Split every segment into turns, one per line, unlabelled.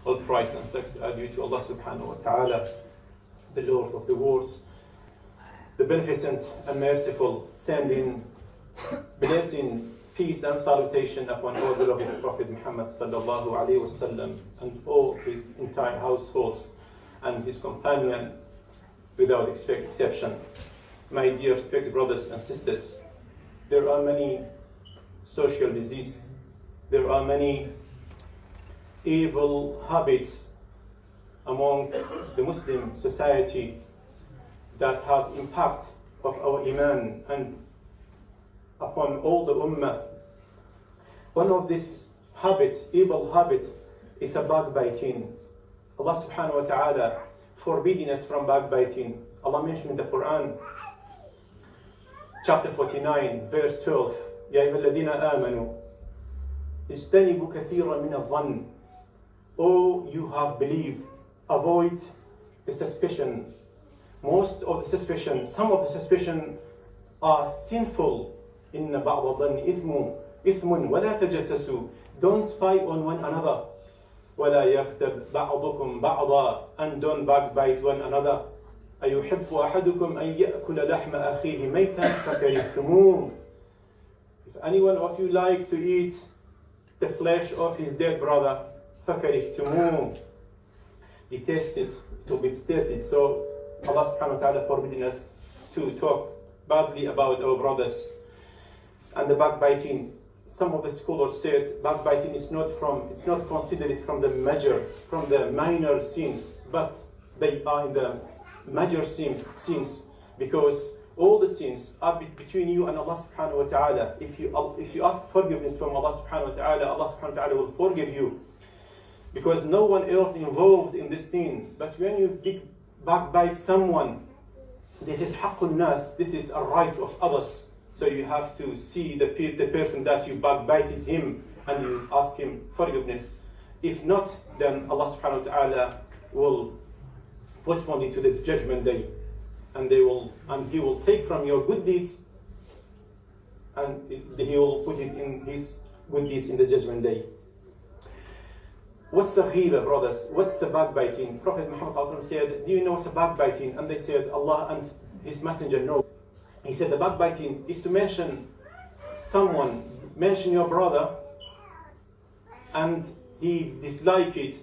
All praise and thanks are due to Allah subhanahu wa ta'ala, the Lord of the worlds, the beneficent and merciful, sending blessing, peace and salutation upon our beloved Prophet Muhammad sallallahu alayhi wasallam and all his entire households and his companion without exception. My dear respected brothers and sisters, there are many social diseases, there are many evil habits among the Muslim society that has impact of our iman and upon all the ummah. One of these evil habit, is a backbiting. Allah subhanahu wa ta'ala forbidding us from backbiting. Allah mentioned in the Quran, chapter 49, verse 12, يَا أَيُّهَا الَّذِينَ آمَنُوا اجْتَنِبُوا كَثِيرًا مِنَ الظَّنِّ. Oh, you have believed, avoid the suspicion. Most of the suspicion, some of the suspicion are sinful. إِنَّ بَعْضَ الظَّنِّ إِثْمٌ وَلَا تَجَسَّسُوا. Don't spy on one another. وَلَا يَغْتَبْ بَعْضُكُمْ بَعْضًا. And don't backbite one another. أَيُحِبُّ أَحَدُكُمْ أَن يَأْكُلَ لَحْمَ أَخِيهِ مَيْتًا فَكَرِهْتُمُوهُ. If any one of you like to eat the flesh of his dead brother, فَكَرِهْتُمُوهُ. Detest it, to be detested. So Allah subhanahu wa ta'ala forbidding us to talk badly about our brothers. And the backbiting, some of the scholars said backbiting it's not considered from the minor sins, but they are in the major sins, because all the sins are between you and Allah subhanahu wa ta'ala. If you ask forgiveness from Allah subhanahu wa ta'ala, Allah subhanahu wa ta'ala will forgive you, because no one else involved in this sin. But when you backbite someone, this is haqqun nas, this is a right of others. So you have to see the person that you backbited him and you ask him forgiveness. If not, then Allah subhanahu wa ta'ala will postpone it to the judgment day, and he will take from your good deeds and he will put it in his good deeds in the judgment day. What's the ghiba, brothers? What's the backbiting? Prophet Muhammad said, do you know what's the backbiting? And they said, Allah and his messenger know. He said the backbiting is to mention your brother, and he dislike it.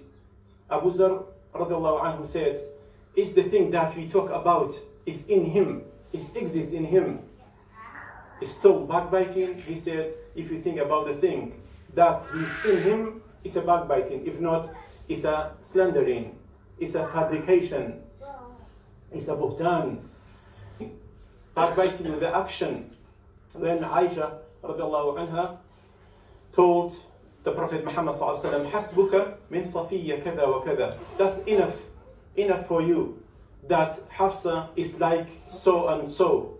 Abu Zar radiallahu anhu said, is the thing that we talk about is in him, it exists in him, is still backbiting? He said, if you think about the thing that is in him, it's a backbiting. If not, it's a slandering, it's a fabrication, it's a buhtan. Backbiting with the action. When Aisha radiallahu anha told the Prophet Muhammad sallallahu alaihi wasallam, "Hasbuka min Safiya kada wa kada." That's enough for you. That Hafsa is like so and so.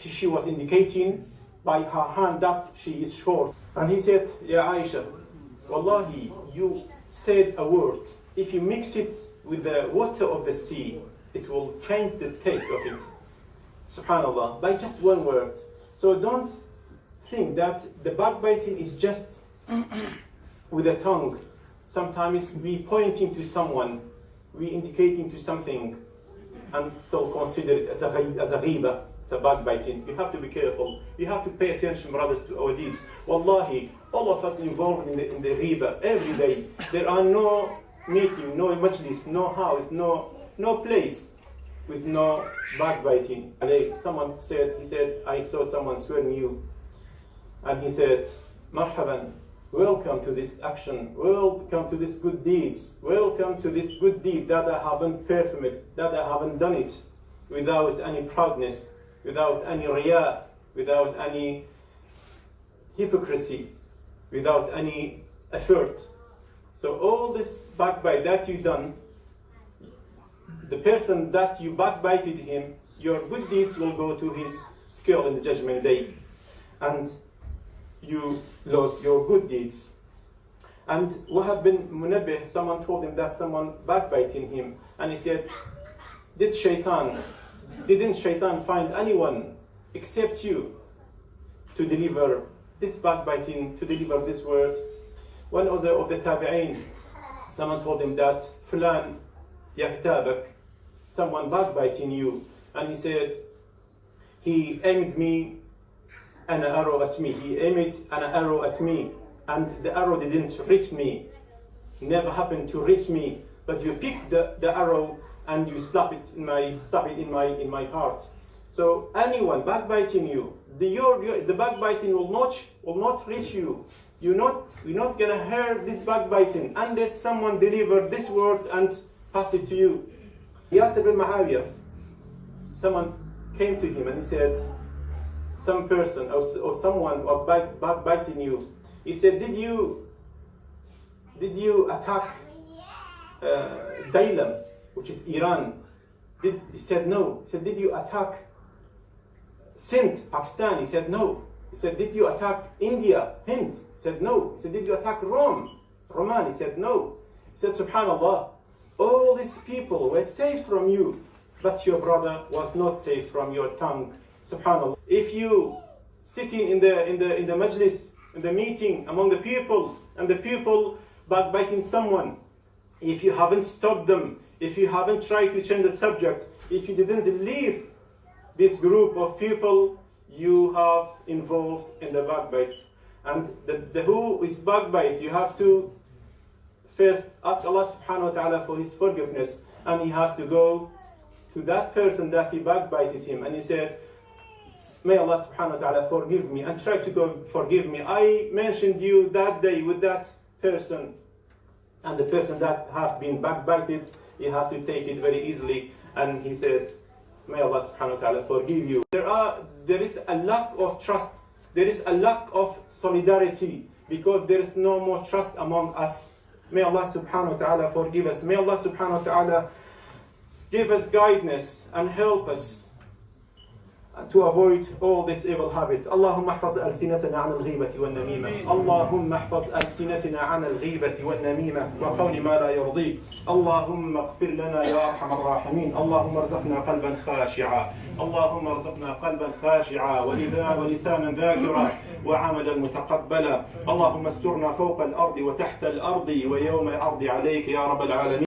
She was indicating by her hand that she is short. And he said, "Ya Aisha, wallahi, you said a word. If you mix it with the water of the sea, it will change the taste of it." Subhanallah, by just one word. So don't think that the backbiting is just with the tongue. Sometimes we pointing to someone, we indicating to something, and still consider it as a ghiba, as a backbiting. You have to be careful. You have to pay attention, brothers, to our deeds. Wallahi, all of us involved in the ghiba every day. There are no meeting, no majlis, no house, no place with no backbiting. And someone said, I saw someone swearing you, and he said, "Marhaban, welcome to this action, welcome to this good deeds, welcome to this good deed that I haven't performed, that I haven't done it without any proudness, without any riya, without any hypocrisy, without any effort." So all this backbite that you done, the person that you backbited him, your good deeds will go to his scale in the judgment day, and you lost your good deeds. And Wahab bin Munabbih, someone told him that someone backbiting him, and he said, didn't Shaitan find anyone except you to deliver this backbiting, to deliver this word? One of the Tabi'een someone told him that فلان يغتابك, someone backbiting you, and he said he aimed me an arrow at me. He aimed an arrow at me, and the arrow didn't reach me. Never happened to reach me. But you pick the arrow and you slap it in my heart. So anyone backbiting you, the backbiting will not reach you. You're not gonna hear this backbiting unless someone deliver this word and pass it to you. Yasir bin Muawiyah, someone came to him and he said, some person or someone was backbiting you. He said, did you attack Dailam, which is Iran? He said no. He said, did you attack Sindh, Pakistan? He said no. He said, did you attack India, Hind? He said no. He said, did you attack Rome, Roman? He said no. He said, Subhanallah, all these people were safe from you, but your brother was not safe from your tongue. Subhanallah. If you sitting in the majlis, in the meeting among the people, and the people backbiting someone, if you haven't stopped them, if you haven't tried to change the subject, if you didn't leave this group of people, you have involved in the backbite. And the who is backbite, you have to first ask Allah subhanahu wa ta'ala for his forgiveness, and he has to go to that person that he backbited him, and he said, may Allah subhanahu wa ta'ala forgive me, and try to go forgive me. I mentioned you that day with that person, and the person that have been backbited, he has to take it very easily, and he said, may Allah subhanahu wa ta'ala forgive you. There is a lack of trust, there is a lack of solidarity, because there is no more trust among us. May Allah subhanahu wa ta'ala forgive us. May Allah subhanahu wa ta'ala give us guidance and help us to avoid all this evil habit. اللهم احفظ ألسنتنا عن الغيبة والنميمة. اللهم احفظ ألسنتنا عن الغيبة والنميمة وقول ما لا يرضيك. اللهم اغفر لنا يا أرحم الراحمين. اللهم ارزقنا قلبا خاشعا. اللهم ارزقنا قلبا خاشعا ولسانا ذاكرا وعملا متقبلا. اللهم استرنا فوق الأرض وتحت الأرض ويوم الأرض عليك يا رب العالمين.